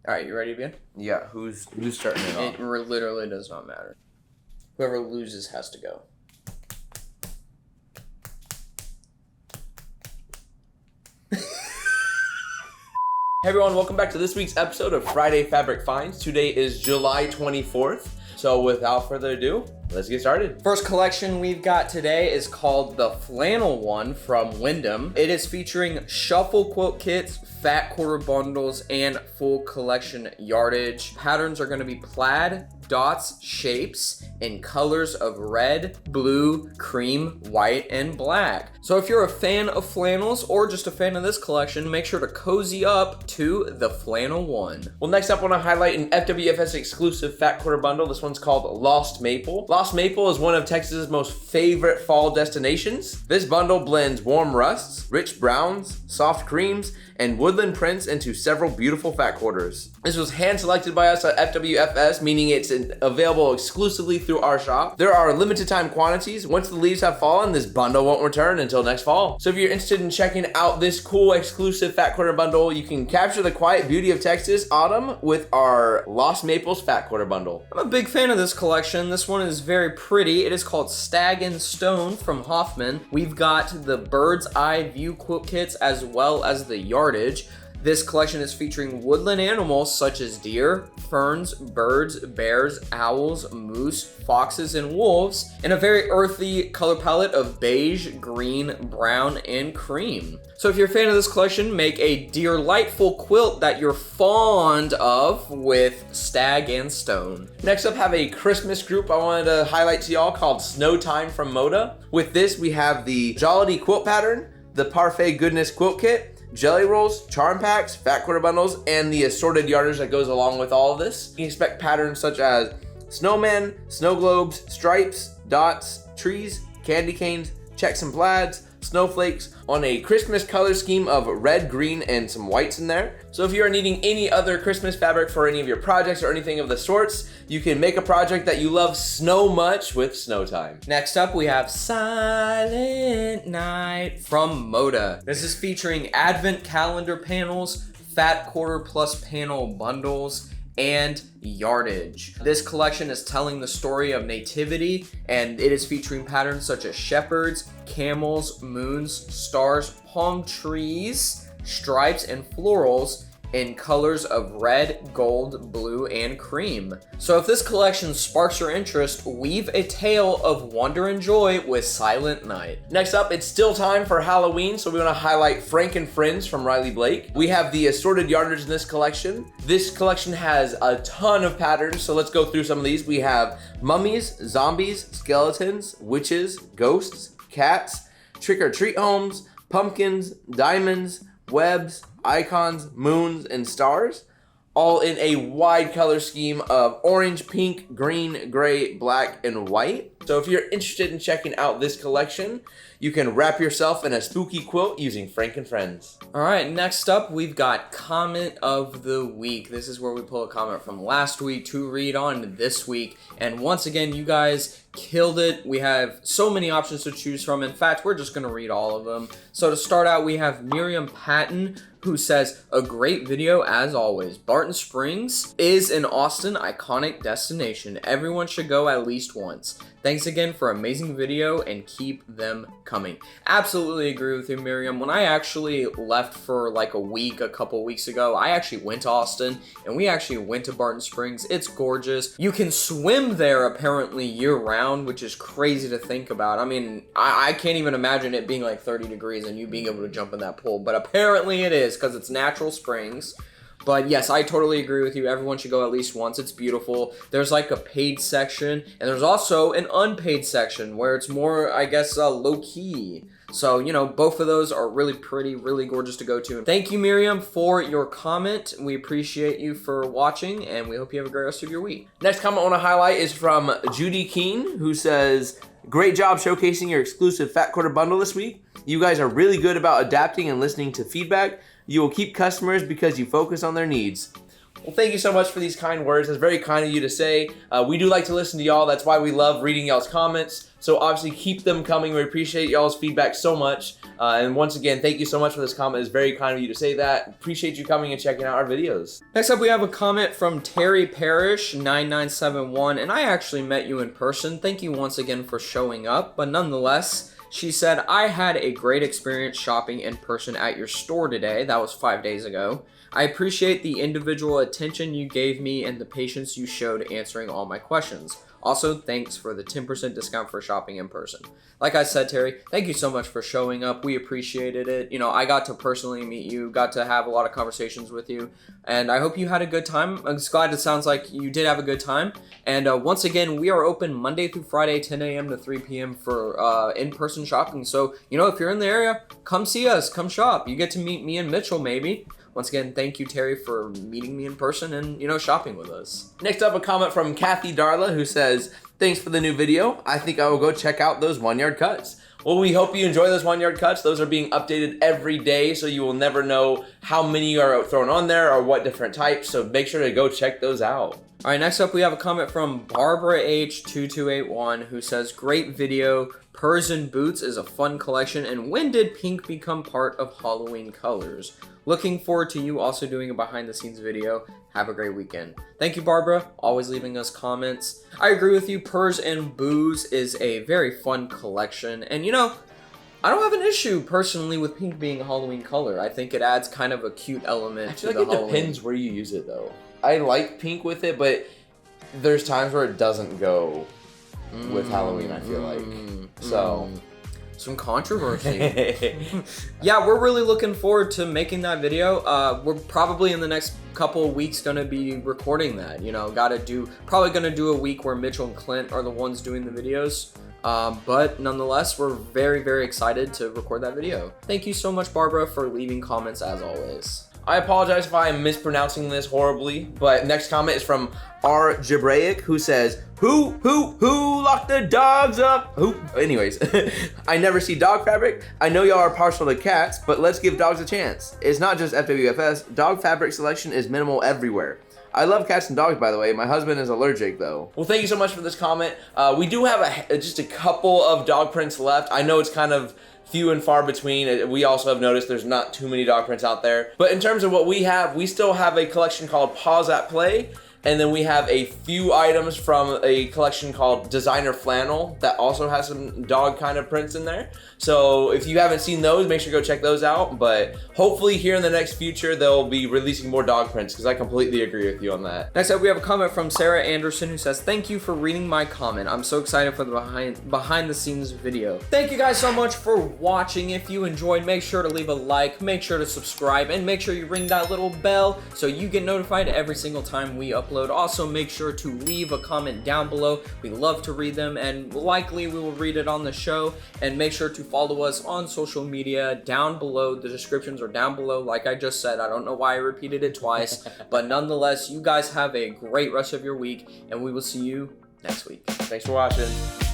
All right, you ready to begin? Yeah, who's starting it off? It literally does not matter. Whoever loses has to go. Hey everyone, welcome back to this week's episode of Friday Fabric Finds. Today is July 24th. So without further ado, let's get started. First collection we've got today is called the Flannel One from Windham. It is featuring shuffle quilt kits, fat quarter bundles, and full collection yardage. Patterns are gonna be plaid, dots, shapes, in colors of red, blue, cream, white, and black. So if you're a fan of flannels or just a fan of this collection, make sure to cozy up to the Flannel One. Well, next up I wanna highlight an FWFS exclusive fat quarter bundle. This one's called Lost Maple. Lost Maple is one of Texas's most favorite fall destinations. This bundle blends warm rusts, rich browns, soft creams, and woodland prints into several beautiful fat quarters. This was hand selected by us at FWFS, meaning it's available exclusively through our shop. There are limited time quantities. Once the leaves have fallen, this bundle won't return until next fall. So if you're interested in checking out this cool exclusive fat quarter bundle, you can capture the quiet beauty of Texas autumn with our Lost Maples fat quarter bundle. I'm a big fan of this collection. This one is very pretty. It is called Stag Stone from Hoffman. We've got the bird's eye view quilt kits as well as the yardage. This collection is featuring woodland animals such as deer, ferns, birds, bears, owls, moose, foxes, and wolves in a very earthy color palette of beige, green, brown, and cream. So if you're a fan of this collection, make a delightful quilt that you're fond of with Stag Stone. Next up, have a Christmas group I wanted to highlight to y'all called Snow Time from Moda. With this, we have the Jollity quilt pattern, the Parfait Goodness quilt kit, jelly rolls, charm packs, fat quarter bundles, and the assorted yardage that goes along with all of this. You can expect patterns such as snowman, snow globes, stripes, dots, trees, candy canes, checks and plaids, snowflakes on a Christmas color scheme of red, green, and some whites in there. So if you are needing any other Christmas fabric for any of your projects or anything of the sorts, you can make a project that you love so much with Snow Time. Next up, we have Silent Night from Moda. This is featuring advent calendar panels, fat quarter plus panel bundles, and yardage. This collection is telling the story of nativity, and it is featuring patterns such as shepherds, camels, moons, stars, palm trees, stripes, and florals in colors of red, gold, blue, and cream. So if this collection sparks your interest, weave a tale of wonder and joy with Silent Night. Next up, it's still time for Halloween, so we want to highlight Frank and Friends from Riley Blake. We have the assorted yardage in this collection. This collection has a ton of patterns, so let's go through some of these. We have mummies, zombies, skeletons, witches, ghosts, cats, trick-or-treat homes, pumpkins, diamonds, webs, icons, moons, and stars, all in a wide color scheme of orange, pink, green, gray, black, and white. So if you're interested in checking out this collection, you can wrap yourself in a spooky quilt using Frank and Friends. All right, next up, we've got Comment of the Week. This is where we pull a comment from last week to read on this week. And once again, you guys killed it. We have so many options to choose from. In fact, we're just gonna read all of them. So to start out, we have Miriam Patton, who says, a great video as always. Barton Springs is an Austin iconic destination. Everyone should go at least once. Thanks again for amazing video and keep them coming. Absolutely agree with you, Miriam. When I actually left for like a week, a couple weeks ago, I actually went to Austin and we actually went to Barton Springs. It's gorgeous. You can swim there apparently year round, which is crazy to think about. I mean, I can't even imagine it being like 30 degrees and you being able to jump in that pool, but apparently it is because it's natural springs. But yes, I totally agree with you. Everyone should go at least once. It's beautiful. There's like a paid section, and there's also an unpaid section where it's more, I guess, low-key. So, you know, both of those are really pretty, really gorgeous to go to. Thank you, Miriam, for your comment. We appreciate you for watching, and we hope you have a great rest of your week. Next comment I want to highlight is from Judy Keene, who says, great job showcasing your exclusive fat quarter bundle this week. You guys are really good about adapting and listening to feedback. You will keep customers because you focus on their needs. Well, thank you so much for these kind words. It's very kind of you to say. We do like to listen to y'all. That's why we love reading y'all's comments. So obviously keep them coming. We appreciate y'all's feedback so much. And once again, thank you so much for this comment. It's very kind of you to say that. Appreciate you coming and checking out our videos. Next up, we have a comment from Terry Parrish 9971, and I actually met you in person. Thank you once again for showing up, but nonetheless, she said, I had a great experience shopping in person at your store today. That was 5 days ago. I appreciate the individual attention you gave me and the patience you showed answering all my questions. Also, thanks for the 10% discount for shopping in person. Like I said, Terry, thank you so much for showing up. We appreciated it. You know, I got to personally meet you, got to have a lot of conversations with you, and I hope you had a good time. I'm just glad it sounds like you did have a good time. And once again, we are open Monday through Friday, 10 a.m. to 3 p.m. for in-person shopping. So, you know, if you're in the area, come see us, come shop. You get to meet me and Mitchell, maybe. Once again, thank you, Terry, for meeting me in person and, you know, shopping with us. Next up, a comment from Kathy Darla, who says, thanks for the new video. I think I will go check out those 1 yard cuts. Well, we hope you enjoy those 1 yard cuts. Those are being updated every day, so you will never know how many are thrown on there or what different types. So make sure to go check those out. All right, next up, we have a comment from Barbara H2281, who says, great video. Purrs and Boots is a fun collection. And when did pink become part of Halloween colors? Looking forward to you also doing a behind the scenes video. Have a great weekend. Thank you, Barbara, always leaving us comments. I agree with you. Purrs and Booze is a very fun collection. And you know, I don't have an issue personally with pink being a Halloween color. I think it adds kind of a cute element to the Halloween. It depends where you use it though. I like pink with it, but there's times where it doesn't go with Halloween, I feel like. So some controversy. Yeah, we're really looking forward to making that video. We're probably in the next couple of weeks gonna be recording that. You know, probably gonna do a week where Mitchell and Clint are the ones doing the videos. But nonetheless, we're very, very excited to record that video. Thank you so much, Barbara, for leaving comments as always. I apologize if I'm mispronouncing this horribly, but next comment is from rgrabiec, who says, who locked the dogs up? Who? Anyways, I never see dog fabric. I know y'all are partial to cats, but let's give dogs a chance. It's not just FWFS. Dog fabric selection is minimal everywhere. I love cats and dogs, by the way. My husband is allergic, though. Well, thank you so much for this comment. We do have just a couple of dog prints left. I know it's kind of few and far between. We also have noticed there's not too many dog prints out there. But in terms of what we have, we still have a collection called Paws at Play. And then we have a few items from a collection called Designer Flannel that also has some dog kind of prints in there. So if you haven't seen those, make sure to go check those out. But hopefully here in the next future, they'll be releasing more dog prints because I completely agree with you on that. Next up, we have a comment from Sarah Anderson who says, thank you for reading my comment. I'm so excited for the behind the scenes video. Thank you guys so much for watching. If you enjoyed, make sure to leave a like, make sure to subscribe, and make sure you ring that little bell so you get notified every single time we upload. Also, make sure to leave a comment down below. We love to read them, and likely we will read it on the show. And make sure to follow us on social media down below. The descriptions are down below, like I just said. I don't know why I repeated it twice, but nonetheless, you guys have a great rest of your week, and we will see you next week. Thanks for watching.